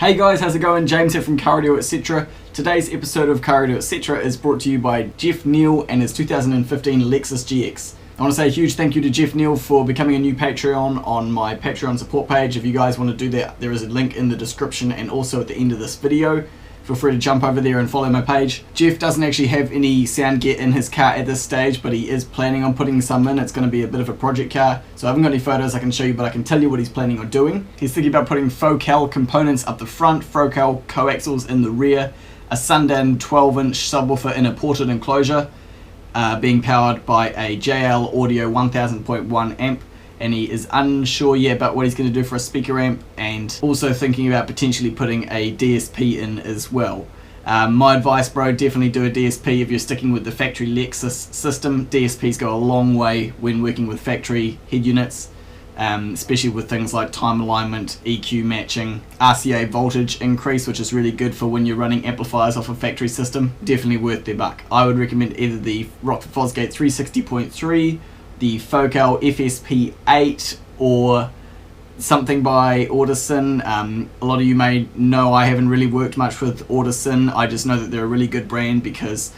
Hey guys, how's it going? James here from Audio.etc. Today's episode of Audio.etc. is brought to you by Jeff Neal and his 2015 Lexus GX. I want to say a huge thank you to Jeff Neal for becoming a new Patreon on my Patreon support page. If you guys want to do that, there is a link in the description and also at the end of this video. Feel free to jump over there and follow my page. Jeff doesn't actually have any sound gear in his car at this stage, but he is planning on putting some in. It's going to be a bit of a project car, so I haven't got any photos I can show you, but I can tell you what he's planning on doing. He's thinking about putting Focal components up the front, Focal coaxials in the rear, a Sundan 12-inch subwoofer in a ported enclosure, being powered by a JL Audio 1000.1 amp, and he is unsure yet about what he's going to do for a speaker amp, and also thinking about potentially putting a DSP in as well. My advice, bro, definitely do a DSP if you're sticking with the factory Lexus system. DSPs go a long way when working with factory head units, especially with things like time alignment, EQ matching, RCA voltage increase, which is really good for when you're running amplifiers off a factory system. Definitely worth their buck. I would recommend either the Rockford Fosgate 360.3, the Focal FSP8, or something by Audison. A lot of you may know I haven't really worked much with Audison. I just know that they're a really good brand because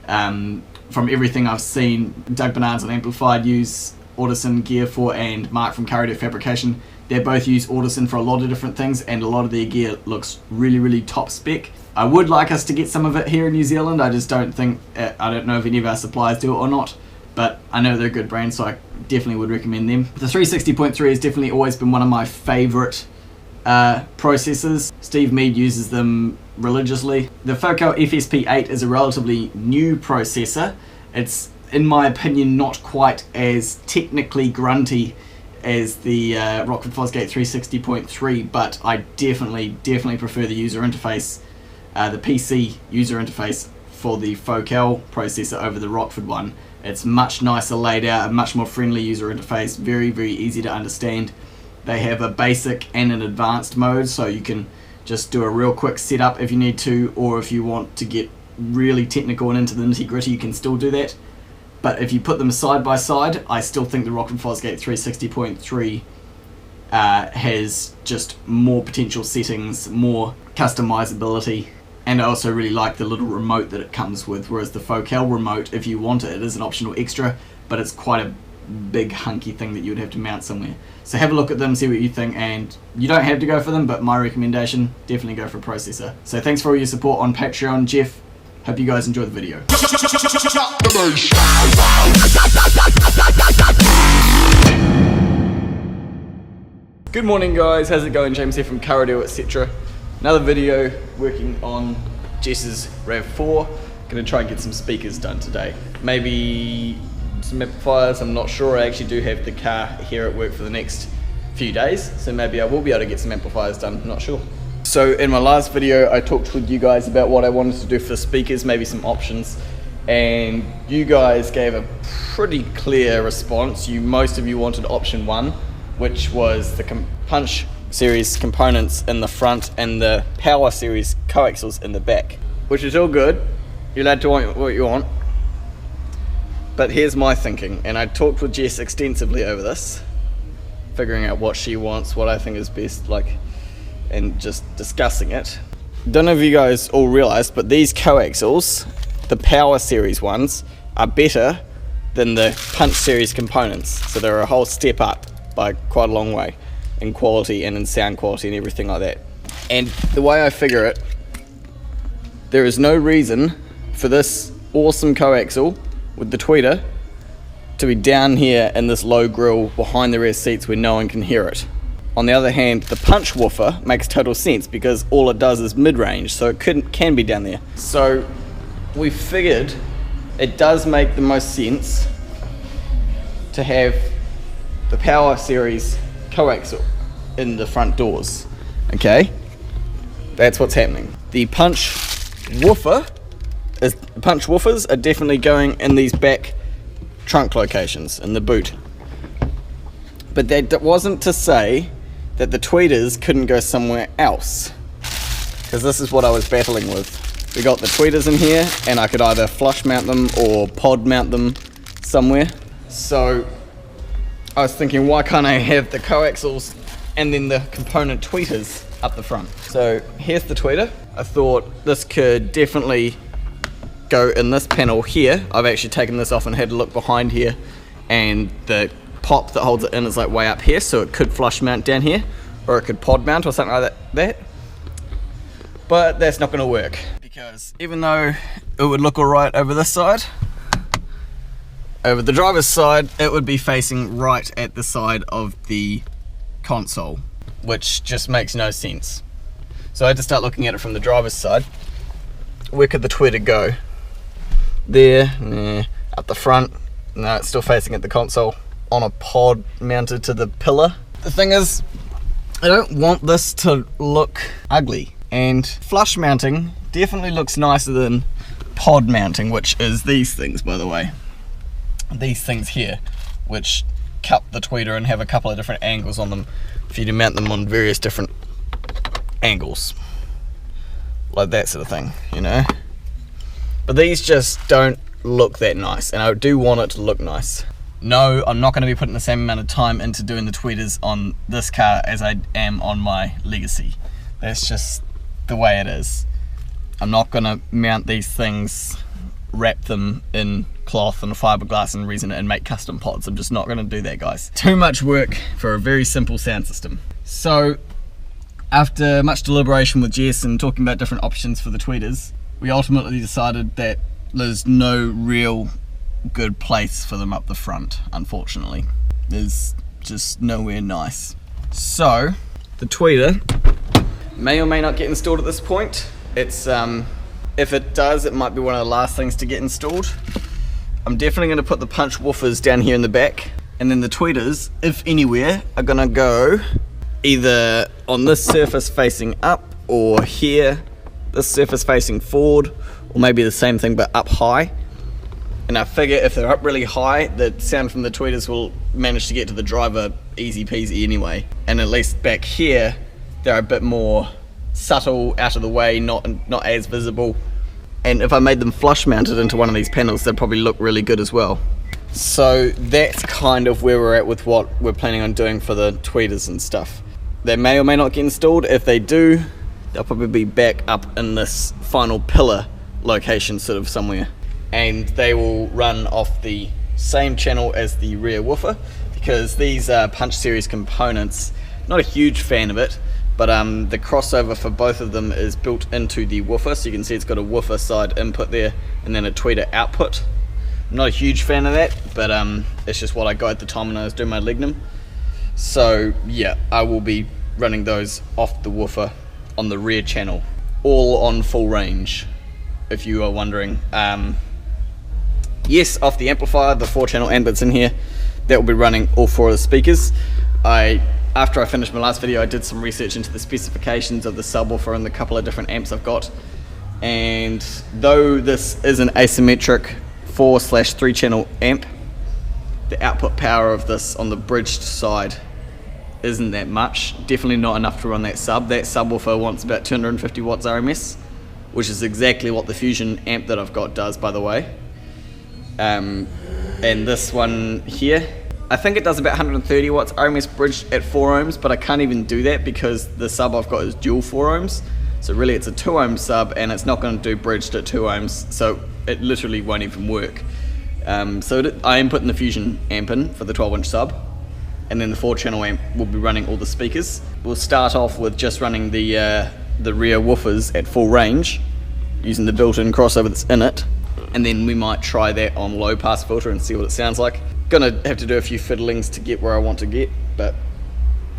from everything I've seen, Doug Bernards and Amplified use Audison gear for, and Mark from Carrier Fabrication, they both use Audison for a lot of different things, and a lot of their gear looks really top spec. I would like us to get some of it here in New Zealand. I just don't think, I don't know if any of our suppliers do it or not, but I know they're a good brand, so I definitely would recommend them. The 360.3 has definitely always been one of my favorite processors. Steve Mead uses them religiously. The Focal FSP8 is a relatively new processor. It's, in my opinion, not quite as technically grunty as the Rockford Fosgate 360.3, but I definitely prefer the user interface, the PC user interface for the Focal processor over the Rockford one. It's much nicer laid out, a much more friendly user interface, very easy to understand. They have a basic and an advanced mode, so you can just do a real quick setup if you need to, or if you want to get really technical and into the nitty gritty, you can still do that. But if you put them side by side, I still think the Rockford Fosgate 360.3 has just more potential settings, more customizability, and I also really like the little remote that it comes with, whereas the Focal remote, if you want it, it is an optional extra, but it's quite a big hunky thing that you would have to mount somewhere. So have a look at them, see what you think, and you don't have to go for them, but my recommendation, definitely go for a processor. So thanks for all your support on Patreon, Jeff. Hope you guys enjoy the video. Good morning guys, how's it going? James here from Audio.etc. Another video working on Jess's RAV4. Gonna try and get some speakers done today. Maybe some amplifiers, I'm not sure. I actually do have the car here at work for the next few days, so maybe I will be able to get some amplifiers done, not sure. So in my last video I talked with you guys about what I wanted to do for the speakers, maybe some options, and you guys gave a pretty clear response. Most of you wanted option 1, which was the Punch series components in the front and the Power series coaxials in the back, which is all good. You're allowed to want what you want, but here's my thinking, and I talked with Jess extensively over this, figuring out what she wants, what I think is best, and just discussing it. Don't know if you guys all realize, but these coaxials, the Power series ones, are better than the Punch series components, so they're a whole step up by quite a long way in quality and in sound quality and everything like that. And the way I figure it, there is no reason for this awesome coaxial with the tweeter to be down here in this low grille behind the rear seats where no one can hear it. On the other hand, the Punch woofer makes total sense because all it does is mid-range, so it can be down there. So we figured it does make the most sense to have the Power series coaxial in the front doors. Okay, that's what's happening. The Punch woofers are definitely going in these back trunk locations in the boot. But that wasn't to say that the tweeters couldn't go somewhere else, because this is what I was battling with. We got the tweeters in here, and I could either flush mount them or pod mount them somewhere. So I was thinking, why can't I have the coaxials and then the component tweeters up the front. So here's the tweeter. I thought this could definitely go in this panel here. I've actually taken this off and had a look behind here, and the pop that holds it in is like way up here, so it could flush mount down here, or it could pod mount or something like that. But that's not going to work, because even though it would look alright over this side, over the driver's side it would be facing right at the side of the console, which just makes no sense. So I had to start looking at it from the driver's side. Where could the tweeter go? There, nah. Up the front, no, it's still facing at the console, on a pod mounted to the pillar. The thing is, I don't want this to look ugly, and flush mounting definitely looks nicer than pod mounting, which is these things, by the way. These things here, which cup the tweeter and have a couple of different angles on them for you to mount them on various different angles, like that sort of thing, you know. But these just don't look that nice, and I do want it to look nice. No, I'm not going to be putting the same amount of time into doing the tweeters on this car as I am on my Legacy. That's just the way it is. I'm not going to mount these things, wrap them in cloth and fiberglass and resin and make custom pods. I'm just not going to do that, guys. Too much work for a very simple sound system. So after much deliberation with Jess and talking about different options for the tweeters, we ultimately decided that there's no real good place for them up the front, unfortunately. There's just nowhere nice. So the tweeter may or may not get installed at this point. It's if it does, it might be one of the last things to get installed. I'm definitely going to put the punch woofers down here in the back, and then the tweeters, if anywhere, are going to go either on this surface facing up, or here, this surface facing forward, or maybe the same thing but up high. And I figure if they're up really high, the sound from the tweeters will manage to get to the driver easy peasy anyway. And at least back here, they're a bit more subtle, out of the way, not as visible. And if I made them flush mounted into one of these panels, they'd probably look really good as well. So that's kind of where we're at with what we're planning on doing for the tweeters and stuff. They may or may not get installed. If they do, they'll probably be back up in this final pillar location sort of somewhere. And they will run off the same channel as the rear woofer, because these Punch series components, not a huge fan of it, but the crossover for both of them is built into the woofer, so you can see it's got a woofer side input there and then a tweeter output. I'm not a huge fan of that, but it's just what I got at the time when I was doing my Lignum. So yeah, I will be running those off the woofer on the rear channel, all on full range, if you are wondering. Yes, off the amplifier, the 4-channel amp that's in here, that will be running all 4 of the speakers. After I finished my last video, I did some research into the specifications of the subwoofer and the couple of different amps I've got. And though this is an asymmetric 4/3 channel amp, the output power of this on the bridged side isn't that much. Definitely not enough to run that sub. That subwoofer wants about 250 watts RMS, which is exactly what the Fusion amp that I've got does, by the way. And this one here, I think it does about 130 watts RMS bridged at 4 ohms, but I can't even do that because the sub I've got is dual 4 ohms. So really it's a 2 ohm sub, and it's not going to do bridged at 2 ohms, so it literally won't even work. I am putting the Fusion amp in for the 12-inch sub, and then the 4-channel amp will be running all the speakers. We'll start off with just running the rear woofers at full range, using the built-in crossover that's in it, and then we might try that on low pass filter and see what it sounds like. Gonna have to do a few fiddlings to get where I want to get, but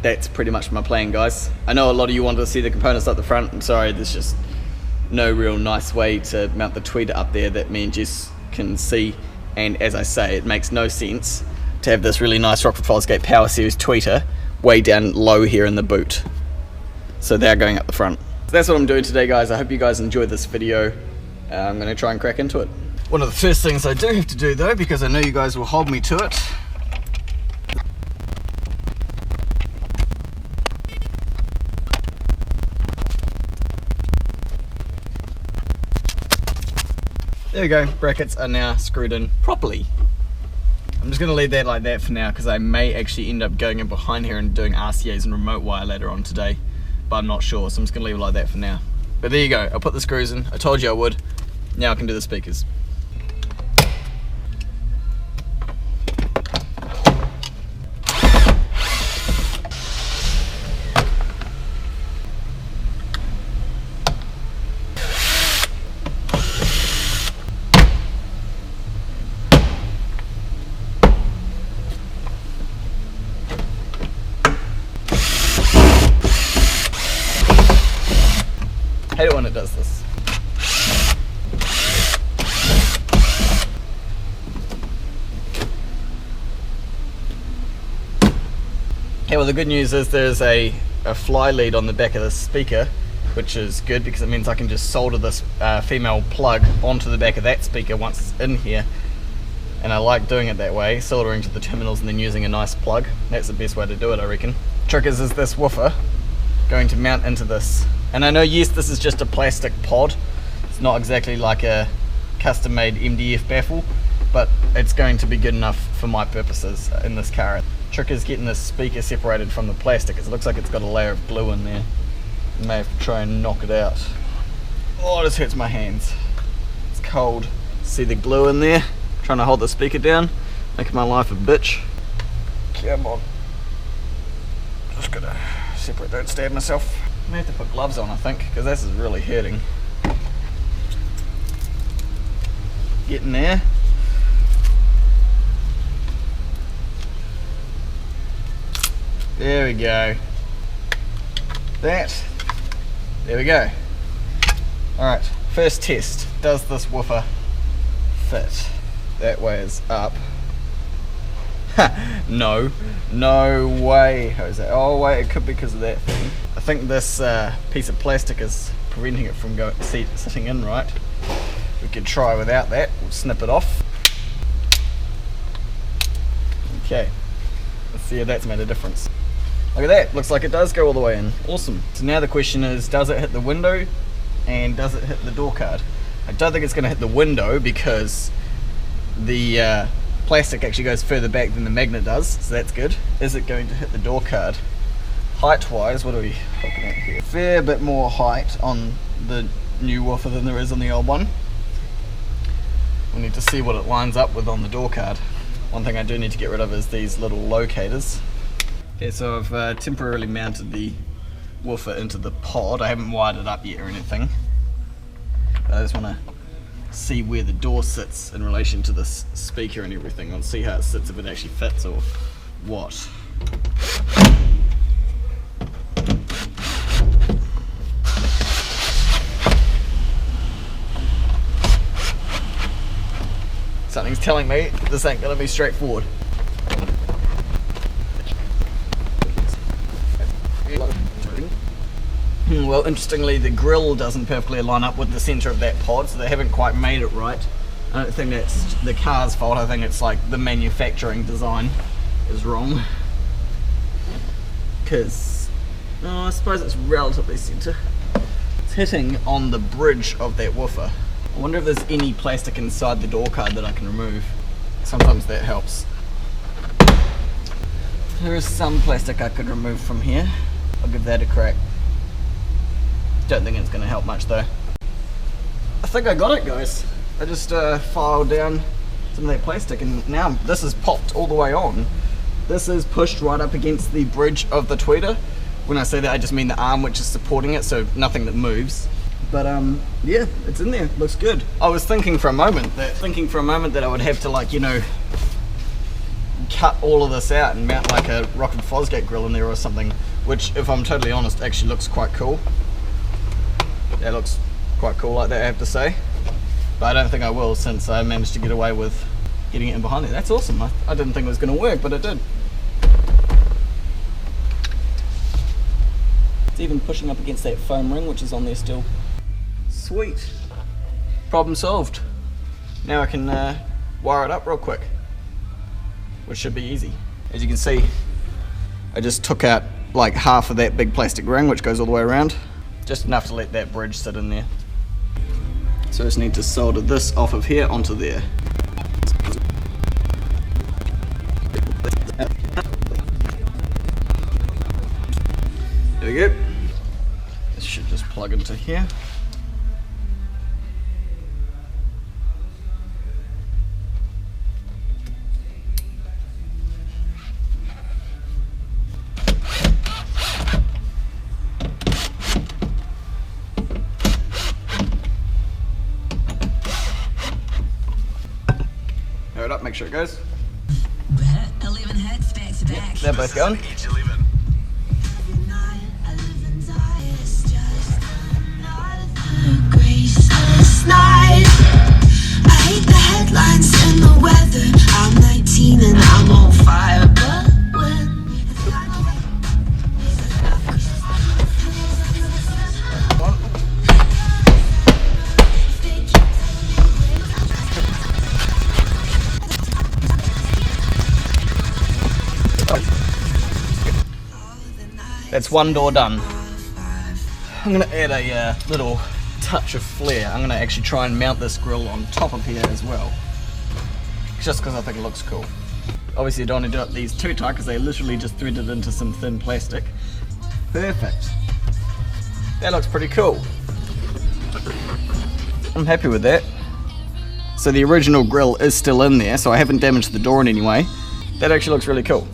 that's pretty much my plan, guys. I know a lot of you wanted to see the components up the front. I'm sorry, there's just no real nice way to mount the tweeter up there that me and Jess can see, and as I say, it makes no sense to have this really nice Rockford Fosgate Power Series tweeter way down low here in the boot. So they're going up the front. So that's what I'm doing today, guys. I hope you guys enjoyed this video. I'm going to try and crack into it. One of the first things I do have to do though, because I know you guys will hold me to it, there we go, brackets are now screwed in properly. I'm just going to leave that like that for now, because I may actually end up going in behind here and doing RCAs and remote wire later on today. but I'm not sure, so I'm just going to leave it like that for now. But there you go, I put the screws in, I told you I would. Now I can do the speakers. I hate it when it does this. Okay, well the good news is there's a fly lead on the back of the speaker, which is good because it means I can just solder this female plug onto the back of that speaker once it's in here. And I like doing it that way, soldering to the terminals and then using a nice plug. That's the best way to do it, I reckon. Trick is this woofer going to mount into this. And I know, yes, this is just a plastic pod. It's not exactly like a custom-made MDF baffle, but it's going to be good enough for my purposes in this car. Trick is getting this speaker separated from the plastic. It looks like it's got a layer of glue in there. I may have to try and knock it out. Oh, this hurts my hands. It's cold. See the glue in there? Trying to hold the speaker down, making my life a bitch. Come on. Just gotta separate, don't stab myself. I may have to put gloves on, I think, because this is really hurting. Getting there. There we go. There we go. Alright, first test. Does this woofer fit? That way is up. No way, Jose. Oh wait, it could be because of that thing. I think this piece of plastic is preventing it from sitting in right. We could try without that. We'll snip it off. Okay, let's see if that's made a difference. Look at that, looks like it does go all the way in. Awesome. So now the question is, does it hit the window and does it hit the door card? I don't think it's going to hit the window because the plastic actually goes further back than the magnet does, so that's good. Is it going to hit the door card? Height wise, what are we looking at here? Fair bit more height on the new woofer than there is on the old one. We need to see what it lines up with on the door card. One thing I do need to get rid of is these little locators. Okay, so I've temporarily mounted the woofer into the pod. I haven't wired it up yet or anything. But I just want to see where the door sits in relation to this speaker and everything. I'll see how it sits, if it actually fits or what. Something's telling me this ain't gonna be straightforward. Well, interestingly, the grill doesn't perfectly line up with the center of that pod, so they haven't quite made it right. I don't think that's the car's fault. I think it's like the manufacturing design is wrong. Because, I suppose it's relatively center. It's hitting on the bridge of that woofer. I wonder if there's any plastic inside the door card that I can remove. Sometimes that helps. There is some plastic I could remove from here. I'll give that a crack. Don't think it's going to help much though. I think I got it, guys. I just filed down some of that plastic and now this is popped all the way on. This is pushed right up against the bridge of the tweeter. When I say that, I just mean the arm which is supporting it, so nothing that moves. But yeah, it's in there. Looks good. I was thinking for a moment that I would have to, like, you know, cut all of this out and mount like a Rock and Fosgate grill in there or something, which, if I'm totally honest, actually looks quite cool. That looks quite cool like that, I have to say. But I don't think I will, since I managed to get away with getting it in behind there. That's awesome. I didn't think it was going to work, but it did. It's even pushing up against that foam ring, which is on there still. Sweet. Problem solved. Now I can wire it up real quick, which should be easy. As you can see, I just took out like half of that big plastic ring, which goes all the way around. Just enough to let that bridge sit in there. So I just need to solder this off of here onto there. There we go. plug into here. Pair it up, make sure it goes. 11 hertz back to back. They're both going. Graceless night. I hate the headlines and the weather. I'm 19 and I'm on fire, but when That's one door done. I'm gonna add a little touch of flair. I'm gonna actually try and mount this grill on top of here as well, just because I think it looks cool. Obviously I don't want to do these too tight because they literally just threaded into some thin plastic. Perfect. That looks pretty cool. I'm happy with that. So the original grill is still in there, so I haven't damaged the door in any way. That actually looks really cool.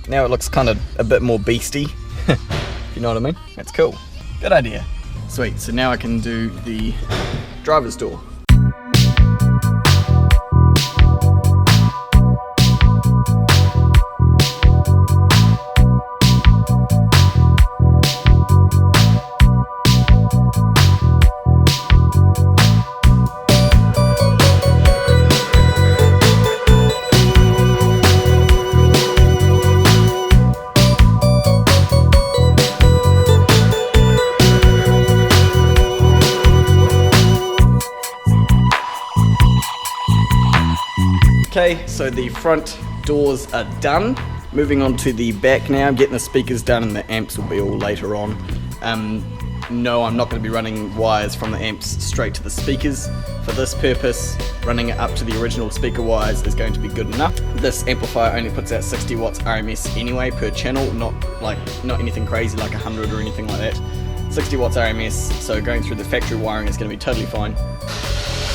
Now it looks kind of a bit more beastie, if you know what I mean. That's cool. Good idea. Sweet, so now I can do the driver's door. Okay, so the front doors are done. Moving on to the back now, getting the speakers done and the amps will be all later on. No, I'm not going to be running wires from the amps straight to the speakers. For this purpose, running it up to the original speaker wires is going to be good enough. This amplifier only puts out 60 watts RMS anyway per channel, not anything crazy like 100 or anything like that. 60 watts RMS, so going through the factory wiring is going to be totally fine.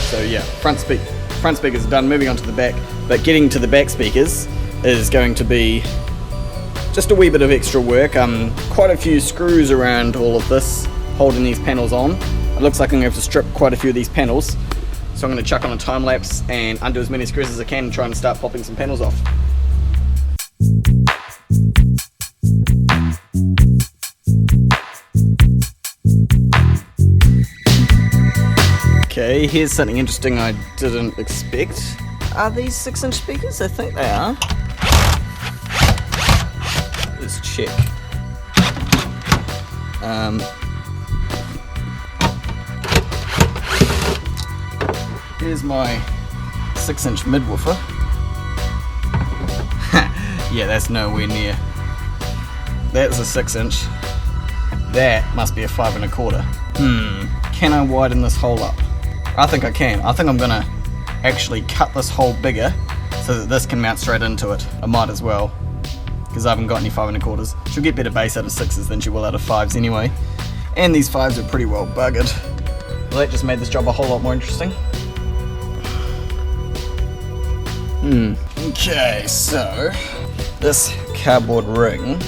So yeah, front speakers are done, moving on to the back, but getting to the back speakers is going to be just a wee bit of extra work. Quite a few screws around all of this, holding these panels on. It looks like I'm going to have to strip quite a few of these panels, so I'm going to chuck on a time lapse and undo as many screws as I can and try and start popping some panels off. Okay, here's something interesting I didn't expect. Are these 6-inch speakers? I think they are. Let's check. Here's my 6-inch midwoofer. Yeah, that's nowhere near. That's a 6-inch. That must be a 5 1/4. Can I widen this hole up? I think I can. I think I'm gonna actually cut this hole bigger so that this can mount straight into it. I might as well, because I haven't got any 5 1/4s. She'll get better bass out of 6s than she will out of 5s anyway. And these 5s are pretty well buggered. Well, that just made this job a whole lot more interesting. Okay, so this cardboard ring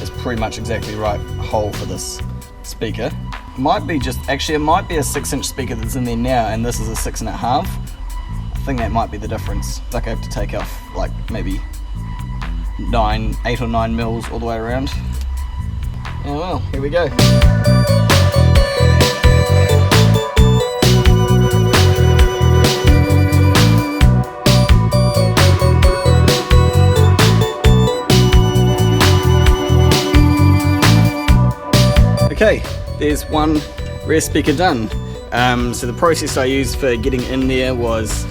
is pretty much exactly the right hole for this speaker. Might be it might be a 6-inch speaker that's in there now, and this is a 6 1/2. I think that might be the difference. Like I have to take off like maybe 8 or 9 mils all the way around. Oh well, here we go. Okay, there's one rear speaker done. So the process I used for getting in there was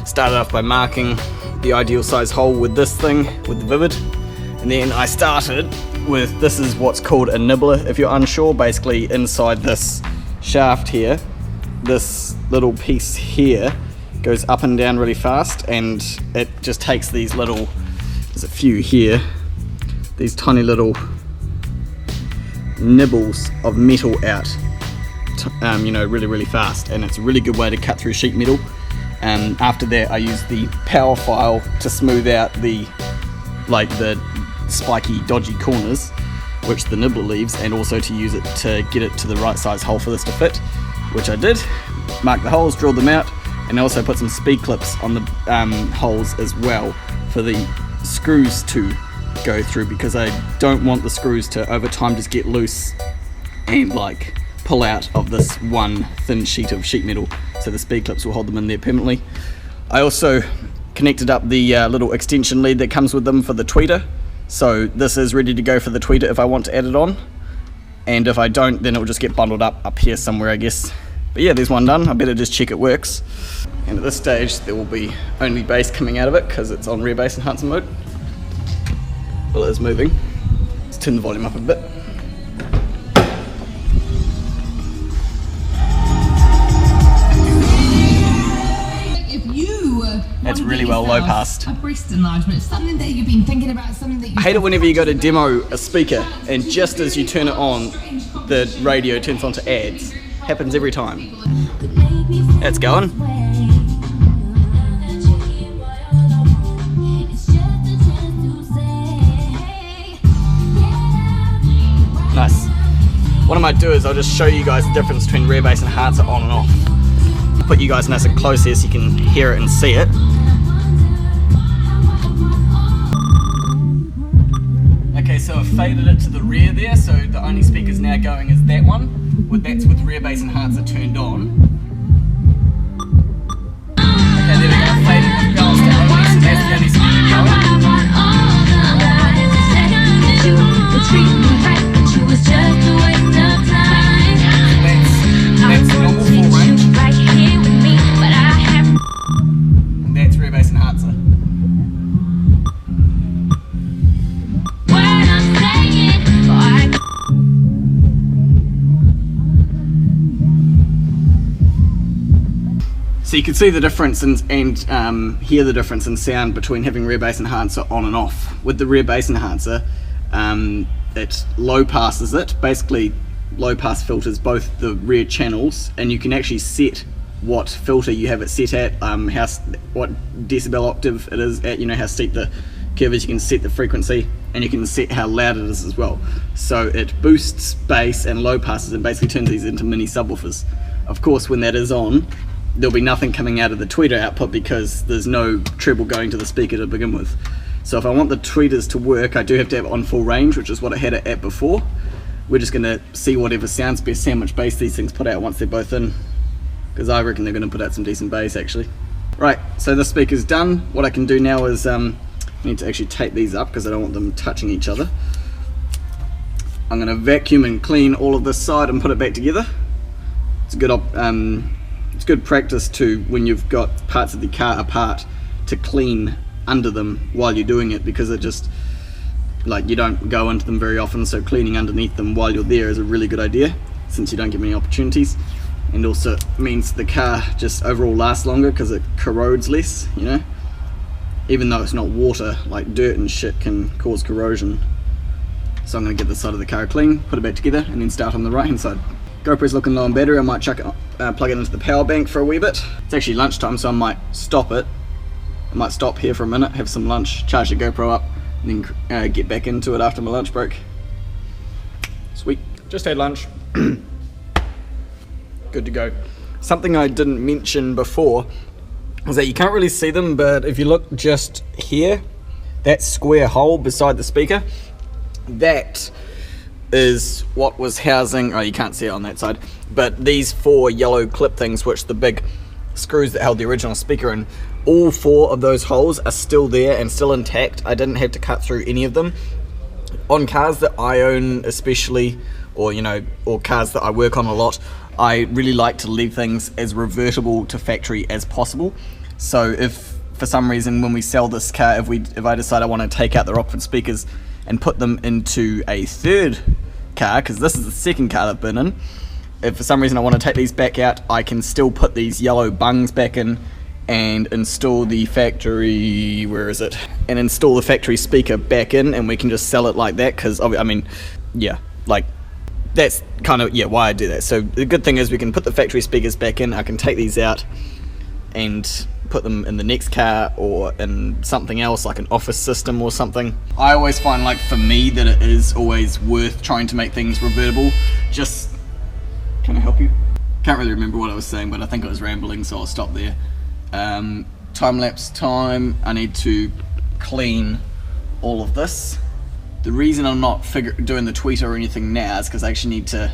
started off by marking the ideal size hole with this thing, with the Vivid, and then I started with, this is what's called a nibbler if you're unsure. Basically inside this shaft here, this little piece here goes up and down really fast, and it just takes these little, there's a few here, these tiny little nibbles of metal out, really fast, and it's a really good way to cut through sheet metal. After that, I use the power file to smooth out the spiky, dodgy corners which the nibbler leaves, and also to use it to get it to the right size hole for this to fit, which I did. Marked the holes, drilled them out, and I also put some speed clips on the holes as well for the screws to go through, because I don't want the screws to over time just get loose and pull out of this one thin sheet of sheet metal, so the speed clips will hold them in there permanently. I also connected up the little extension lead that comes with them for the tweeter, so this is ready to go for the tweeter if I want to add it on, and if I don't, then it will just get bundled up here somewhere, I guess. But yeah, there's one done. I better just check it works. And at this stage there will be only bass coming out of it because it's on rear bass enhancement mode. Well, it is moving. Let's turn the volume up a bit. That's really well low passed. A breast enlargement, something that you've been thinking about, something that you... I hate it whenever you go to demo a speaker and just as you turn it on, the radio turns on to ads. Happens every time. It's going. Nice. What I might do is I'll just show you guys the difference between rear bass enhancer on and off. Put you guys nice and close here so you can hear it and see it. Okay, so I've faded it to the rear there, so the only speakers now going is that one. That's with rear bass enhancer turned on. Okay, there we go, faded with balance to only, so that's the only speaker going. That's normal full range. And that's rear bass enhancer. So you can see the difference and hear the difference in sound between having rear bass enhancer on and off. With the rear bass enhancer, it low passes it. Basically, low pass filters both the rear channels, and you can actually set what filter you have it set at, what decibel octave it is at, how steep the curve is. You can set the frequency, and you can set how loud it is as well. So it boosts bass and low passes and basically turns these into mini subwoofers. Of course, when that is on, there'll be nothing coming out of the tweeter output because there's no treble going to the speaker to begin with. So if I want the tweeters to work, I do have to have it on full range, which is what I had it at before. We're just going to see whatever sounds best, how much bass these things put out once they're both in, because I reckon they're going to put out some decent bass actually. Right, so this speaker's done. What I can do now is I need to actually tape these up because I don't want them touching each other. I'm going to vacuum and clean all of this side and put it back together. It's good practice to, when you've got parts of the car apart, to clean under them while you're doing it, because it just, you don't go into them very often, so cleaning underneath them while you're there is a really good idea, since you don't get many opportunities. And also it means the car just overall lasts longer because it corrodes less, even though it's not water, like dirt and shit can cause corrosion. So I'm going to get this side of the car clean, put it back together, and then start on the right hand side. GoPro's looking low on battery. I might plug it into the power bank for a wee bit. It's actually lunchtime, so I might stop it. I might stop here for a minute, have some lunch, charge the GoPro up, and then get back into it after my lunch break. Sweet. Just had lunch. Good to go. Something I didn't mention before is that you can't really see them, but if you look just here, that square hole beside the speaker, that is what was housing, you can't see it on that side, but these 4 yellow clip things, which the big screws that held the original speaker in, all 4 of those holes are still there and still intact. I didn't have to cut through any of them. On cars that I own especially, or cars that I work on a lot, I really like to leave things as revertible to factory as possible. So if for some reason when we sell this car, if I decide I want to take out the Rockford speakers and put them into a third car, because this is the second car I've been in, if for some reason I want to take these back out, I can still put these yellow bungs back in and install the factory, and install the factory speaker back in, and we can just sell it like that, because that's kind of, yeah, why I do that. So the good thing is we can put the factory speakers back in. I can take these out and put them in the next car or in something else like an office system or something. I always find, like, for me, that it is always worth trying to make things reverberable. Just, can I help you? Can't really remember what I was saying, but I think I was rambling, so I'll stop there. Time-lapse time. I need to clean all of this. The reason I'm not doing the tweeter or anything now is because I actually need to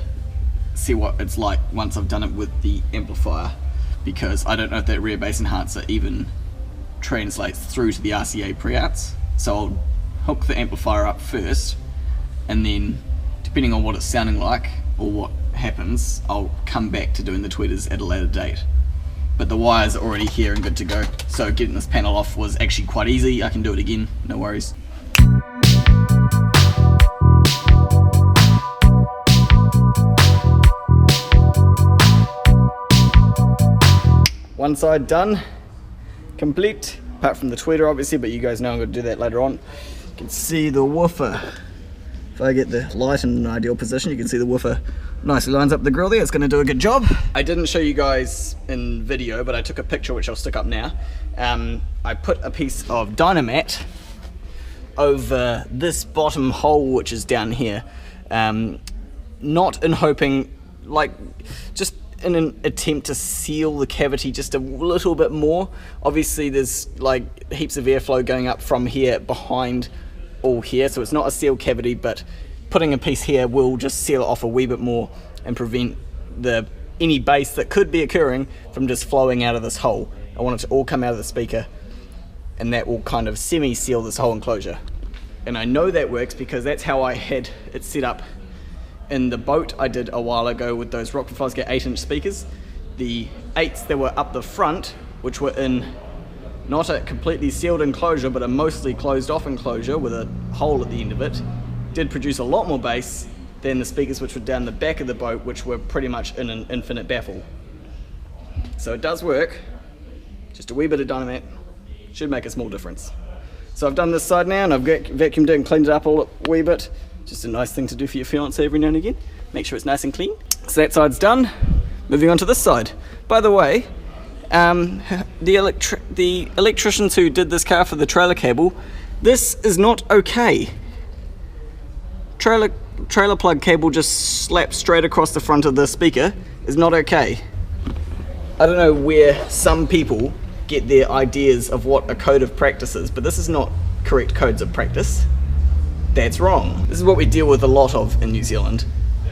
see what it's like once I've done it with the amplifier, because I don't know if that rear bass enhancer even translates through to the RCA preouts. So I'll hook the amplifier up first, and then depending on what it's sounding like or what happens, I'll come back to doing the tweeters at a later date. But the wires are already here and good to go, so getting this panel off was actually quite easy. I can do it again, no worries. One side done, complete, apart from the tweeter obviously, but you guys know I'm going to do that later on. You can see the woofer. If I get the light in an ideal position, you can see the woofer nicely lines up the grill there. It's going to do a good job. I didn't show you guys in video, but I took a picture which I'll stick up now. I put a piece of Dynamat over this bottom hole which is down here, not in hoping, like, just in an attempt to seal the cavity just a little bit more. Obviously there's like heaps of airflow going up from here behind all here, so it's not a sealed cavity, but putting a piece here will just seal it off a wee bit more and prevent any bass that could be occurring from just flowing out of this hole. I want it to all come out of the speaker, and that will kind of semi-seal this whole enclosure. And I know that works because that's how I had it set up in the boat I did a while ago with those Rockford Fosgate 8-inch speakers. The 8s that were up the front, which were in not a completely sealed enclosure but a mostly closed off enclosure with a hole at the end of it, did produce a lot more bass than the speakers which were down the back of the boat, which were pretty much in an infinite baffle. So it does work. Just a wee bit of Dynamat should make a small difference. So I've done this side now, and I've vacuumed it and cleaned it up a wee bit. Just a nice thing to do for your fiance every now and again. Make sure it's nice and clean. So that side's done. Moving on to this side. By the way, the electricians who did this car for the trailer cable, this is not okay. Trailer plug cable just slapped straight across the front of the speaker is not okay. I don't know where some people get their ideas of what a code of practice is, but this is not correct codes of practice. That's wrong. This is what we deal with a lot of in New Zealand.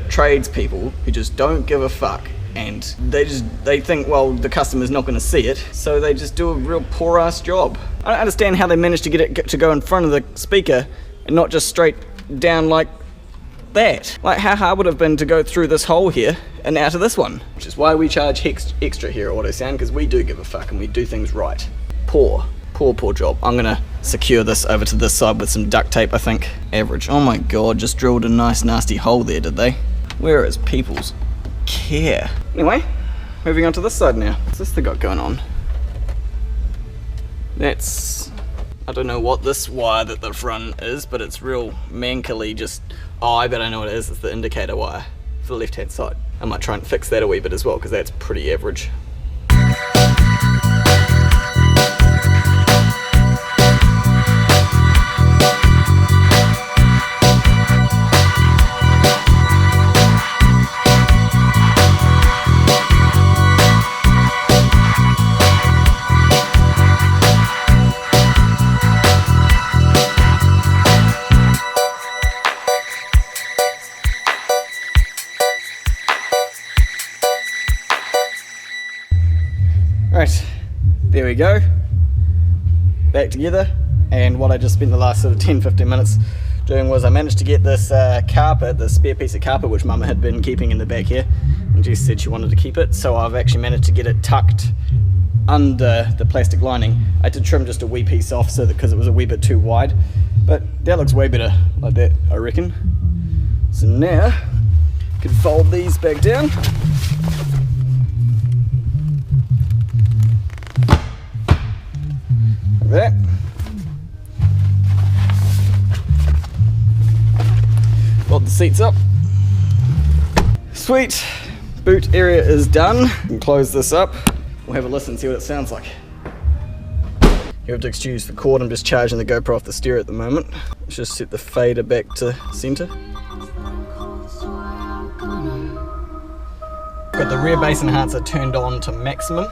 Tradespeople who just don't give a fuck, and they think, well, the customer's not going to see it, so they just do a real poor ass job. I don't understand how they managed to get it to go in front of the speaker and not just straight down like that. Like, how hard would it have been to go through this hole here and out of this one? Which is why we charge extra here at Auto Sound, because we do give a fuck and we do things right. Poor job. I'm gonna secure this over to this side with some duct tape, I think. Average. Oh my god, just drilled a nice nasty hole there, did they? Where is people's care? Anyway, moving on to this side now. What's this thing got going on? That's, I don't know what this wire at the front is, but it's real mankily just, oh, I bet I know what it is. It's the indicator wire for the left hand side. I might try and fix that a wee bit as well, because that's pretty average. Right, there we go, back together. And what I just spent the last sort of 10-15 minutes doing was I managed to get this carpet, this spare piece of carpet which Mama had been keeping in the back here, and Jess said she wanted to keep it, so I've actually managed to get it tucked under the plastic lining. I did trim just a wee piece off so that, because it was a wee bit too wide, but that looks way better like that, I reckon. So now I can fold these back down. That. Fold the seats up. Sweet, boot area is done. We can close this up. We'll have a listen, see what it sounds like. You have to excuse the cord, I'm just charging the GoPro off the stereo at the moment. Let's just set the fader back to center. Got the rear bass enhancer turned on to maximum.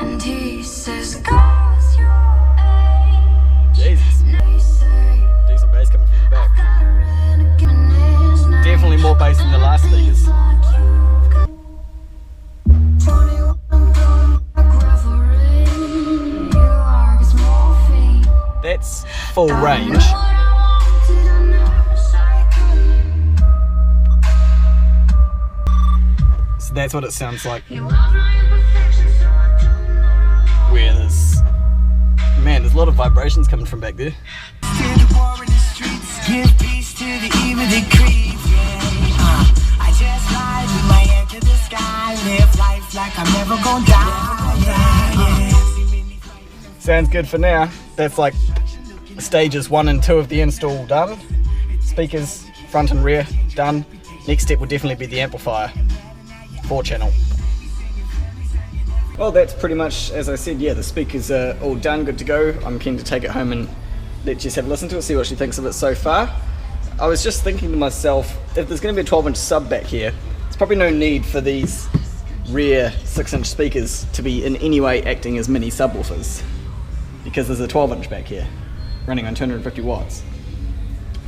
And he says, "Cause your age." Jesus. Decent bass coming from the back. Definitely more bass than the last speakers. That's full range. So that's what it sounds like. Where there's, man, there's a lot of vibrations coming from back there. Sounds good for now. That's like stages 1 and 2 of the install done. Speakers, front and rear, done. Next step would definitely be the amplifier, 4-channel. Well, that's pretty much, as I said, yeah, the speakers are all done, good to go. I'm keen to take it home and let Jess have a listen to it, see what she thinks of it so far. I was just thinking to myself, if there's going to be a 12-inch sub back here, there's probably no need for these rear 6-inch speakers to be in any way acting as mini subwoofers, because there's a 12-inch back here running on 250 watts.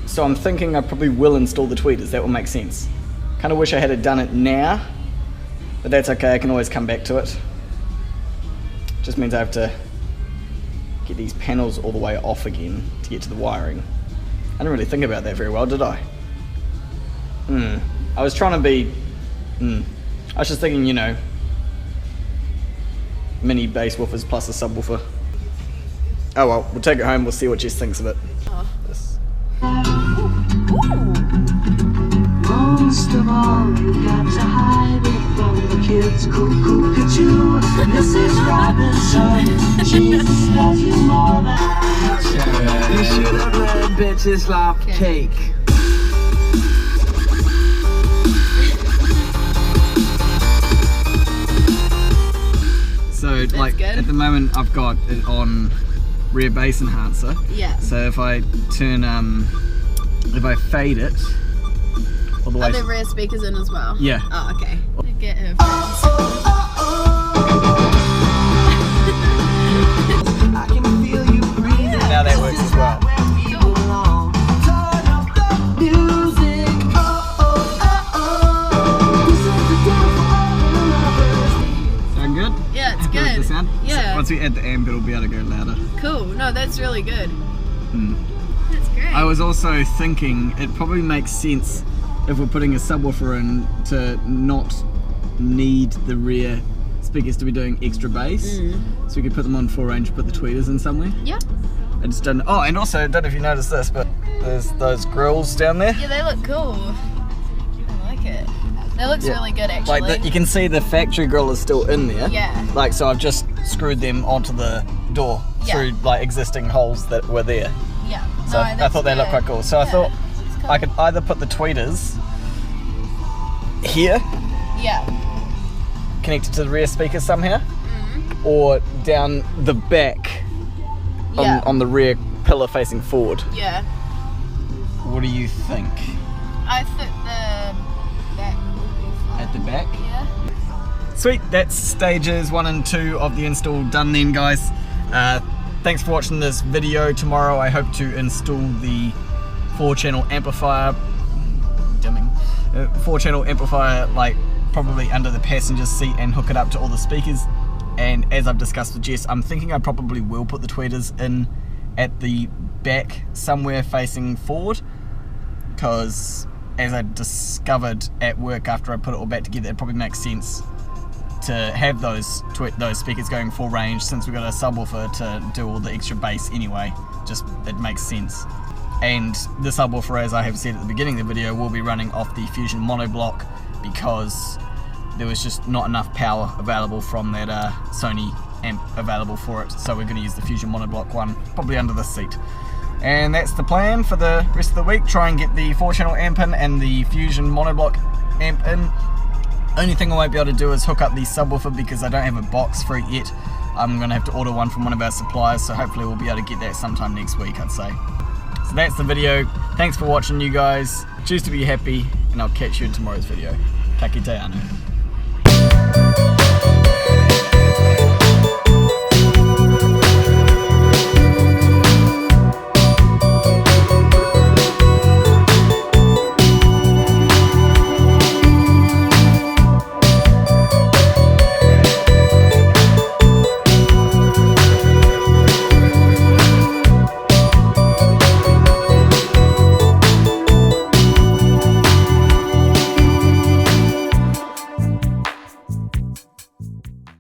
So I'm thinking I probably will install the tweeters. That will make sense. Kind of wish I had done it now, but that's okay, I can always come back to it. Just means I have to get these panels all the way off again to get to the wiring. I didn't really think about that very well, did I? I was trying to be, I was just thinking, you know, mini bass woofers plus a subwoofer. Oh well, we'll take it home, we'll see what Jess thinks of it. This. Most of all, you got to hide it from the kids. Cuckoo-cuckoo, Mrs. Robinson. Jesus loves you more than You should have let bitches love cake. So, like, good. at the moment I've got it on rear bass enhancer. Yeah. So if I turn, if I fade it all the way. Are there rear speakers in as well? Yeah. Oh, okay. Get her. I can feel you breathing. Now that works as well. Sound good? Yeah, it's Happy with good. the sound? Yeah. So once we add the amp, it'll be able to go louder. Cool. No, that's really good. That's great. I was also thinking it probably makes sense if we're putting a subwoofer in to not need the rear speakers to be doing extra bass. So we could put them on full range, put the tweeters in somewhere. Yeah. I just don't. Oh, and also, I don't know if you noticed this, but there's those grills down there. Yeah, they look cool. I like it. That looks really good, actually. Like you can see the factory grill is still in there. Yeah. Like, so I've just screwed them onto the door through like existing holes that were there. Yeah. So I thought they looked quite cool. So I thought cool. I could either put the tweeters here, connected to the rear speakers somehow, or down the back on the rear pillar facing forward. Yeah. What do you think? I think the back would be fine. At the back? Yeah. Sweet, that's stages 1 and 2 of the install done then, guys. Thanks for watching this video. Tomorrow I hope to install the 4-channel amplifier, 4-channel amplifier, like probably under the passenger seat, and hook it up to all the speakers. And as I've discussed with Jess, I'm thinking I probably will put the tweeters in at the back somewhere facing forward, because as I discovered at work after I put it all back together, it probably makes sense to have those speakers going full range, since we've got a subwoofer to do all the extra bass anyway. Just, it makes sense. And the subwoofer, as I have said at the beginning of the video, will be running off the Fusion monoblock, because there was just not enough power available from that Sony amp available for it, so we're going to use the Fusion monoblock one, probably under the seat. And that's the plan for the rest of the week. Try and get the 4-channel amp in and the Fusion monoblock amp in Only thing I won't be able to do is hook up the subwoofer because I don't have a box for it yet. I'm going to have to order one from one of our suppliers, so hopefully we'll be able to get that sometime next week, I'd say. So that's the video. Thanks for watching, you guys. Choose to be happy, and I'll catch you in tomorrow's video. Ka kite anō.